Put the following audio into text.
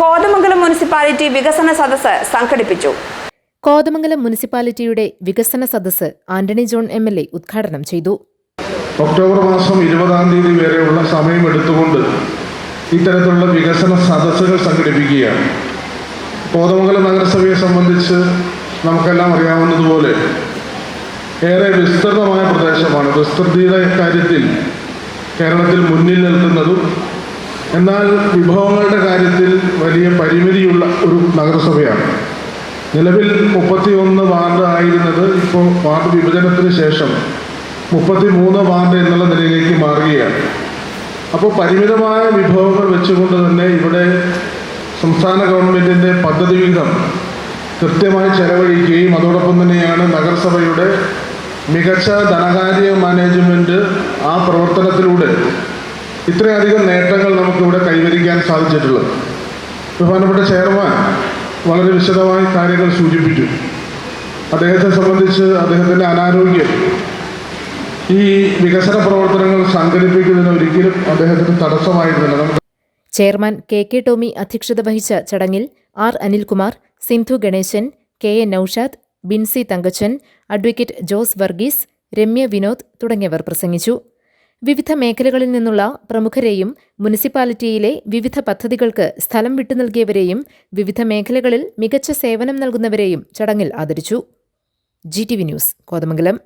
Kothamangalam municipality വികസന സദസ്സ് സംഘടിപ്പിച്ചു. കോതമംഗലം മുനിസിപ്പാലിറ്റിയുടെ വികസന സദസ്സ് ആന്റണി ജോൺ MLA ഉദ്ഘാടനം ചെയ്തു. ഒക്ടോബർ മാസം 20-ാം തീയതി വരെയുള്ള സമയമെടുത്തുകൊണ്ട് ഇത്തരത്തിലുള്ള വികസന സദസ്സുകൾ സംഘടിപ്പിക്കുകയാണ്. കോതമംഗലം നഗരസഭയെ സംബന്ധിച്ച് നമുക്കെല്ലാം അറിയാവുന്നതുപോലെ ഏറെ വിസ്തൃതമായ പ്രദേശമാണ്. വിസ്തൃതിയുടെ കാര്യത്തിൽ കേരളത്തിൽ മുന്നിൽ നിൽക്കുന്നതും എന്നാൽ വിഭവങ്ങളുടെ കാര്യത്തിൽ വലിയ പരിമിതിയുള്ള ഒരു നഗരസഭയാണ്. നിലവിൽ 31 വാർഡ് ആയിരുന്നത് ഇപ്പോൾ വാർഡ് വിഭജനത്തിന് ശേഷം 33 വാർഡ് എന്നുള്ള നിലയിലേക്ക് മാറുകയാണ്. അപ്പോൾ പരിമിതമായ വിഭവങ്ങൾ വെച്ചുകൊണ്ട് തന്നെ ഇവിടെ സംസ്ഥാന ഗവൺമെൻറ്റിൻ്റെ പദ്ധതി വിഹിതം കൃത്യമായി ചെലവഴിക്കുകയും അതോടൊപ്പം തന്നെയാണ് നഗരസഭയുടെ മികച്ച ധനകാര്യ മാനേജ്മെൻറ്റ് ആ പ്രവർത്തനത്തിലൂടെ ഇത്രയധികം നേട്ടങ്ങൾ നമുക്കിവിടെ കൈവരിക്കാൻ സാധിച്ചിട്ടുള്ളത്. ബഹുമാനപ്പെട്ട ചെയർമാൻ വളരെ വിശദമായി കാര്യങ്ങൾ സൂചിപ്പിച്ചു. അദ്ദേഹത്തെ സംബന്ധിച്ച് അദ്ദേഹത്തിൻ്റെ അനാരോഗ്യം ഈ വികസന പ്രവർത്തനങ്ങൾ സംഘടിപ്പിക്കുന്നതിന് ഒരിക്കലും അദ്ദേഹത്തിന് തടസ്സമായിരുന്നില്ല. ചെയർമാൻ KK ടോമി അധ്യക്ഷത വഹിച്ച ചടങ്ങിൽ R Anilkumar, Sindhu Ganeshan, KA Naushad, Binsi Thankachan, advocate Jose Varghese, Ramya Vinod തുടങ്ങിയവർ പ്രസംഗിച്ചു. വിവിധ മേഖലകളിൽ നിന്നുള്ള പ്രമുഖരെയും മുനിസിപ്പാലിറ്റിയിലെ വിവിധ പദ്ധതികൾക്ക് സ്ഥലം വിട്ടു നൽകിയവരെയും വിവിധ മേഖലകളിൽ മികച്ച സേവനം നൽകുന്നവരെയും ചടങ്ങിൽ ആദരിച്ചു. GTV news, Kothamangalam.